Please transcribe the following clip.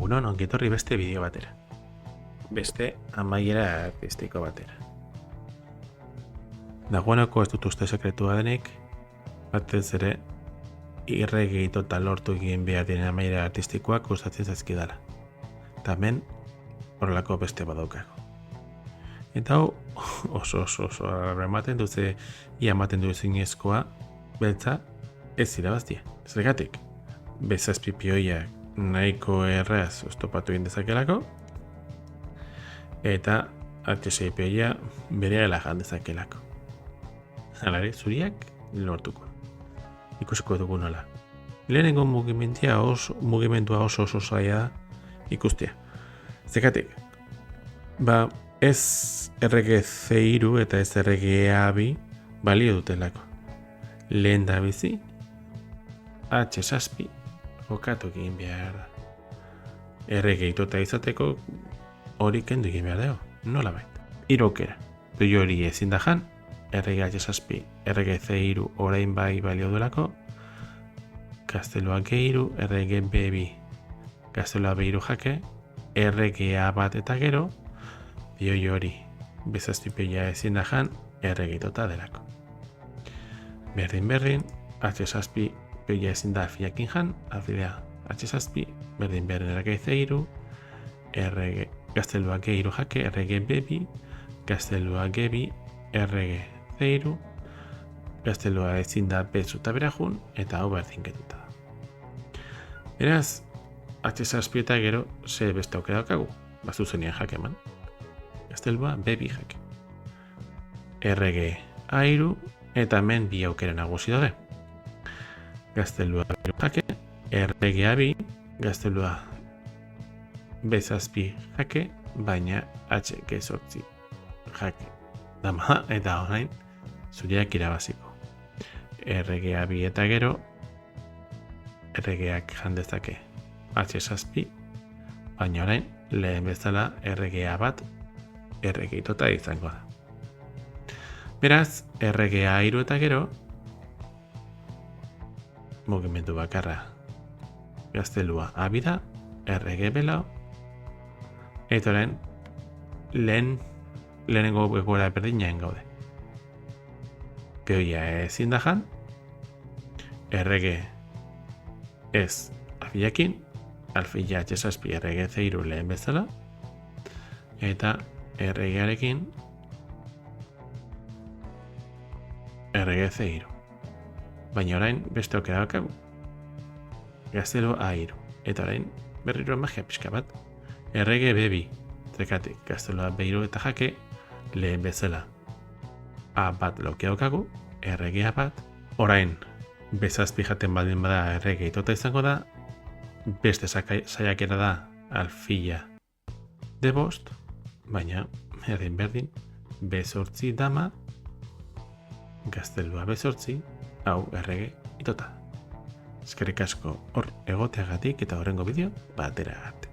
Egunon, ongitorri beste bideo batera. Beste amaiera artistiko batera. Dagoeneko ez dut uste sekretua denik, batez ere irregeito eta lortu egin behar diren amaiera artistikoak gustatzen zaizkidala. Eta hemen horrelako beste badaukago. Eta hau oso ematen duze, ia ematen du zinezkoa, beltza ez irabaztia. Zergatik, bezazpipioiak nahiko erraz oztopatu egin dezakelako, eta HSPia bere jan dezakelako. Halare, zuriak lortuko. Ikusiko dugu nola. Lehenengo mugimendua oso zaila da ikustea. Zergatik, ez errege C3 eta ez errege A2 balio dutelako. Lehen da bizi, H7 jokatu egin behar da. Erregeito eta izateko hori kendu egin behar dago, nola baita. Irokera, doi hori ezin da jan, errege H7, errege C3 orain bai balio duelako, gaztelua G3, errege B2, gaztelua B3 jake, errege A1 eta gero, doi hori bezazpipioia ezin da jan, erregeitota delako. Berdin, H7 pioia ezin da alfiakin jan, alfilea H7, berdin errege C3, errege gaztelua G3 jake, errege B2, gaztelua G2, errege C3, gaztelua ezin da bezuta berajun, eta hau berdinketuta da. Beraz, H7 eta gero ze beste aukera daukagu, zuzenean jake eman. Gaztelua B2 jake. Errege A3, eta hemen bi aukera nagusi daude. Gaztelua B2 jake, errege A2, gaztelua B7 jake, baina H8 jake. Dama eta orain zuriak irabaziko. Errege A2 eta gero, erregeak jandezake H7, baina orain lehen bezala errege A1 erregeitota izango da. Beraz, errege A3 eta gero, mugimendu bakarra gaztelua A2 da, errege B4, eta orain lehenengo egoera berdinaen gaude. Peoia ezin da jan, errege ez alfiakin, alfila H7 errege C3 lehen bezala, eta erregearekin errege C3. Baina orain beste aukera daukagu. Gaztelua A3, eta orain berriro magia pixka bat. Errege B2, zergatik gaztelua B3 eta jake, lehen bezala A1 laukia daukagu, errege A1, orain bezazpi jaten baldin bada errege itota izango da, beste saiakera da alfila D5, baina berdin B8 dama, gaztelua B8, hau errege itota. Eskerrik asko hor egoteagatik eta horrengo bideo batera arte.